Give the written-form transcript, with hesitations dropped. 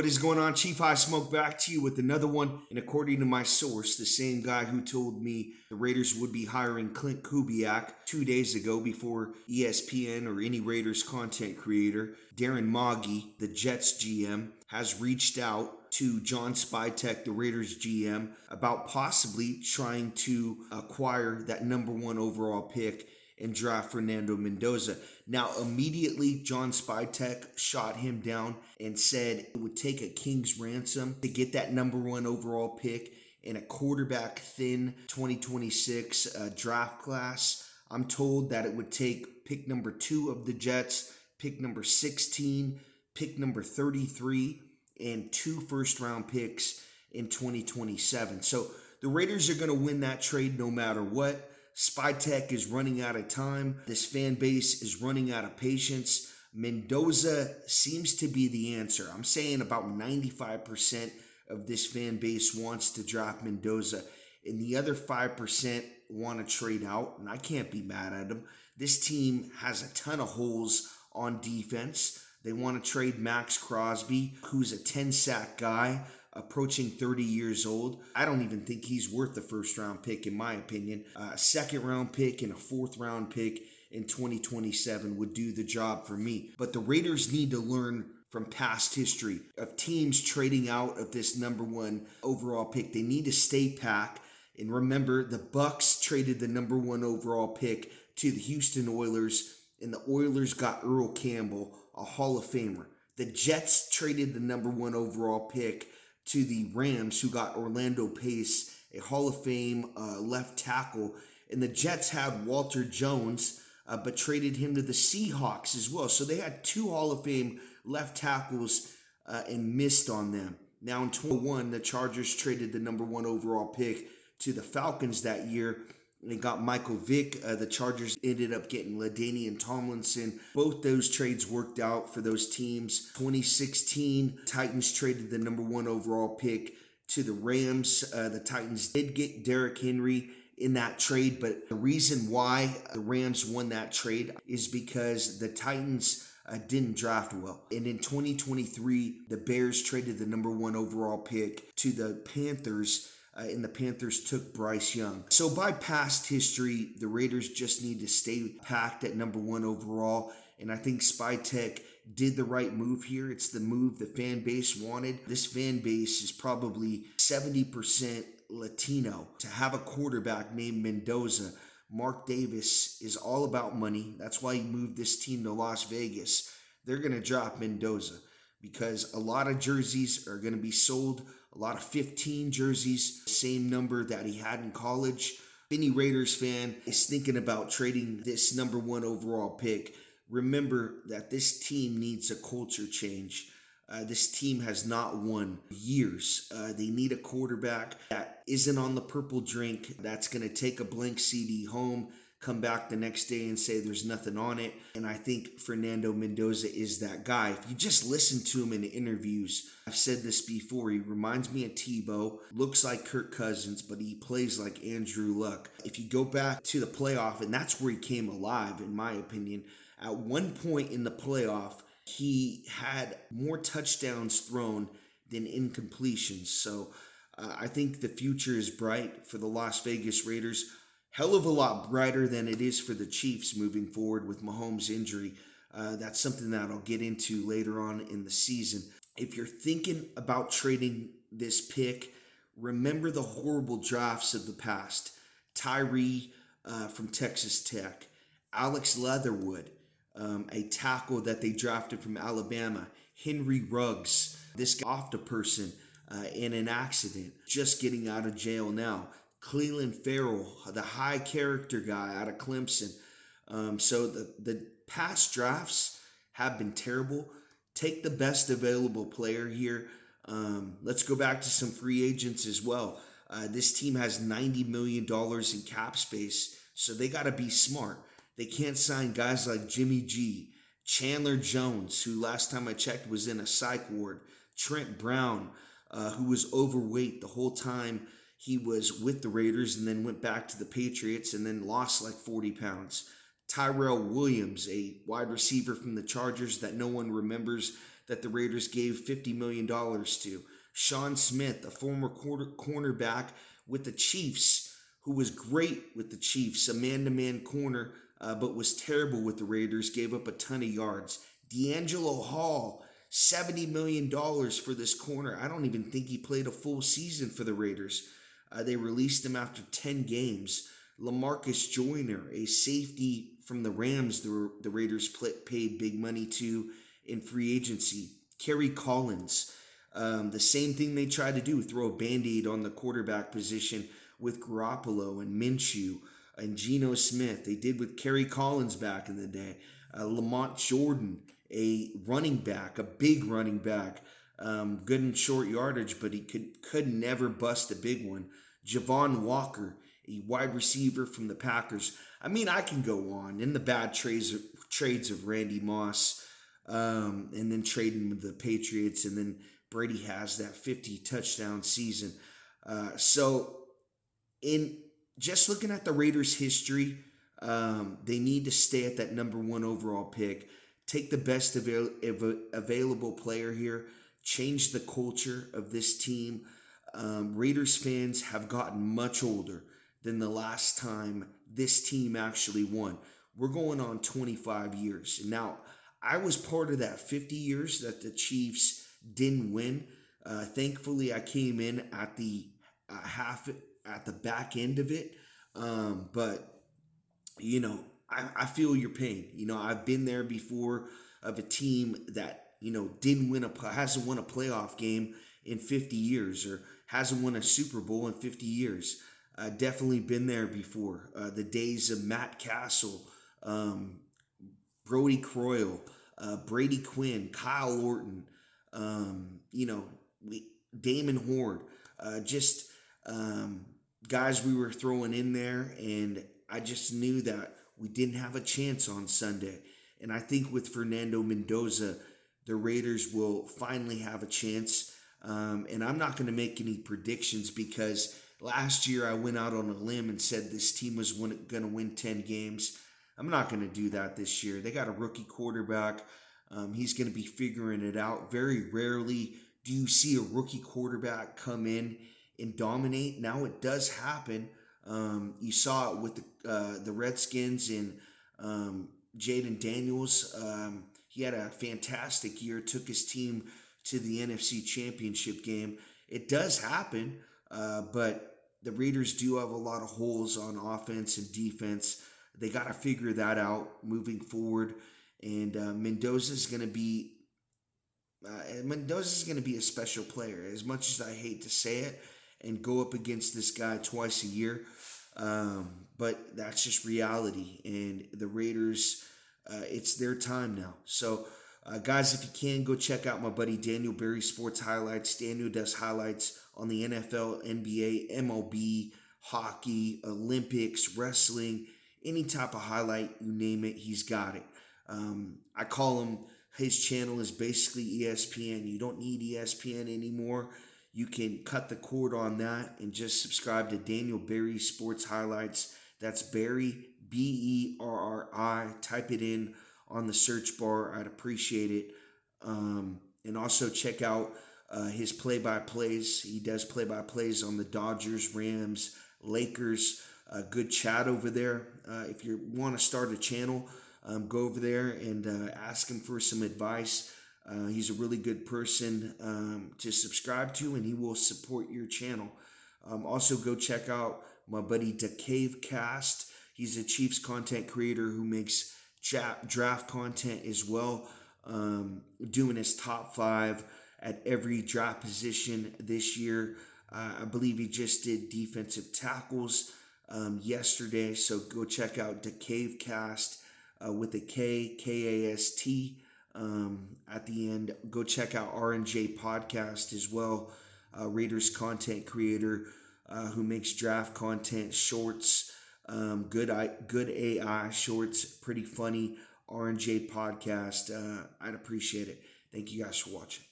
What is going on, Chief? I Smoke back to you with another one. And according to my source, the same guy who told me the Raiders would be hiring Clint Kubiak 2 days ago before ESPN or any Raiders content creator, Darren Moggy, the Jets GM, has reached out to John Spytek, the Raiders GM, about possibly trying to acquire that number one overall pick and draft Fernando Mendoza. Now, immediately, John Spytek shot him down and said it would take a king's ransom to get that number one overall pick in a quarterback thin 2026 draft class. I'm told that it would take pick number 2 of the Jets, pick number 16, pick number 33, and 2 first-round picks in 2027. So the Raiders are going to win that trade no matter what. Spytek is running out of time. This fan base is running out of patience. Mendoza seems to be the answer. I'm saying about 95% of this fan base wants to draft Mendoza, and the other 5% want to trade out, and I can't be mad at them. This team has a ton of holes on defense. They want to trade Max Crosby, who's a 10-sack guy, approaching 30 years old. I don't even think he's worth the first round pick, in my opinion. A second round pick and a fourth round pick in 2027 would do the job for me. But the Raiders need to learn from past history of teams trading out of this number one overall pick. They need to stay packed. And remember, the Bucks traded the number one overall pick to the Houston Oilers, and the Oilers got Earl Campbell, a Hall of Famer. The Jets traded the number one overall pick to the Rams, who got Orlando Pace, a Hall of Fame left tackle. And the Jets have Walter Jones, but traded him to the Seahawks as well. So they had 2 Hall of Fame left tackles and missed on them. Now in 2021, the Chargers traded the number one overall pick to the Falcons that year. They got Michael Vick. The Chargers ended up getting LaDainian Tomlinson. Both those trades worked out for those teams. 2016, Titans traded the number one overall pick to the Rams. The Titans did get Derrick Henry in that trade, but the reason why the Rams won that trade is because the Titans didn't draft well. And in 2023, the Bears traded the number one overall pick to the Panthers, and the Panthers took Bryce Young. So by past history, the Raiders just need to stay packed at number one overall. And I think Spytek did the right move here. It's the move the fan base wanted. This fan base is probably 70% Latino. To have a quarterback named Mendoza, Mark Davis is all about money. That's why he moved this team to Las Vegas. They're going to drop Mendoza because a lot of jerseys are going to be sold. A lot of 15 jerseys, same number that he had in college. If any Raiders fan is thinking about trading this number one overall pick, remember that this team needs a culture change. This team has not won years. They need a quarterback that isn't on the purple drink, that's going to take a blank CD home, come back the next day and say there's nothing on it. And I think Fernando Mendoza is that guy. If you just listen to him in interviews, I've said this before, he reminds me of Tebow, looks like Kirk Cousins, but he plays like Andrew Luck. If you go back to the playoff, and that's where he came alive, in my opinion, at one point in the playoff, he had more touchdowns thrown than incompletions. So I think the future is bright for the Las Vegas Raiders. Hell of a lot brighter than it is for the Chiefs moving forward with Mahomes' injury. That's something that I'll get into later on in the season. If you're thinking about trading this pick, remember the horrible drafts of the past. Tyree from Texas Tech, Alex Leatherwood, a tackle that they drafted from Alabama, Henry Ruggs, this guy off the person in an accident, just getting out of jail now. Cleveland Farrell, the high character guy out of Clemson. So the past drafts have been terrible. Take the best available player here. Let's go back to some free agents as well. This team has $90 million in cap space, so they got to be smart. They can't sign guys like Jimmy G, Chandler Jones, who last time I checked was in a psych ward, Trent Brown, who was overweight the whole time he was with the Raiders and then went back to the Patriots and then lost like 40 pounds. Tyrell Williams, a wide receiver from the Chargers that no one remembers that the Raiders gave $50 million to. Sean Smith, a former cornerback with the Chiefs, who was great with the Chiefs, a man-to-man corner, but was terrible with the Raiders, gave up a ton of yards. D'Angelo Hall, $70 million for this corner. I don't even think he played a full season for the Raiders. They released him after 10 games. LaMarcus Joyner, a safety from the Rams, the Raiders paid big money to in free agency. Kerry Collins, the same thing they tried to do, throw a Band-Aid on the quarterback position with Garoppolo and Minshew and Geno Smith. They did with Kerry Collins back in the day. Lamont Jordan, a running back, a big running back, good in short yardage, but he could never bust a big one. Javon Walker, a wide receiver from the Packers. I mean, I can go on. In the bad trades of Randy Moss, and then trading with the Patriots, and then Brady has that 50 touchdown season. So in just looking at the Raiders' history, they need to stay at that number one overall pick. Take the best available player here. Change the culture of this team. Raiders fans have gotten much older than the last time this team actually won. We're going on 25 years. Now, I was part of that 50 years that the Chiefs didn't win. Thankfully, I came in at the at the back end of it. But I feel your pain. I've been there before of a team that didn't hasn't won a playoff game in 50 years, or hasn't won a Super Bowl in 50 years. Definitely been there before. The days of Matt Castle, Brody Croyle, Brady Quinn, Kyle Orton, you know, Damon Horde, just guys we were throwing in there, and I just knew that we didn't have a chance on Sunday. And I think with Fernando Mendoza, the Raiders will finally have a chance. And I'm not going to make any predictions, because last year I went out on a limb and said this team was going to win 10 games. I'm not going to do that this year. They got a rookie quarterback. He's going to be figuring it out. Very rarely do you see a rookie quarterback come in and dominate. Now it does happen. You saw it with the Redskins and Jaden Daniels. He had a fantastic year, took his team to the NFC Championship game. It does happen, but the Raiders do have a lot of holes on offense and defense. They got to figure that out moving forward. And Mendoza's going to be a special player. As much as I hate to say it, and go up against this guy twice a year, but that's just reality. And the Raiders, it's their time now. So, guys, if you can, go check out my buddy Daniel Berry Sports Highlights. Daniel does highlights on the NFL, NBA, MLB, hockey, Olympics, wrestling, any type of highlight, you name it, he's got it. I call him, his channel is basically ESPN. You don't need ESPN anymore. You can cut the cord on that and just subscribe to Daniel Berry Sports Highlights. That's Berry, Berri. Type it in on the search bar. I'd appreciate it. And also check out his play-by-plays. He does play-by-plays on the Dodgers, Rams, Lakers. Good chat over there. If you want to start a channel, go over there and ask him for some advice. He's a really good person to subscribe to, and he will support your channel. Also, go check out my buddy DeCave Cast. He's a Chiefs content creator who makes draft content as well, doing his top 5 at every draft position this year. I believe he just did defensive tackles yesterday, so go check out DeCave Cast with a Kast. At the end, go check out R&J Podcast as well, Raiders content creator who makes draft content, shorts, good AI shorts, pretty funny. R&J Podcast. I'd appreciate it. Thank you guys for watching.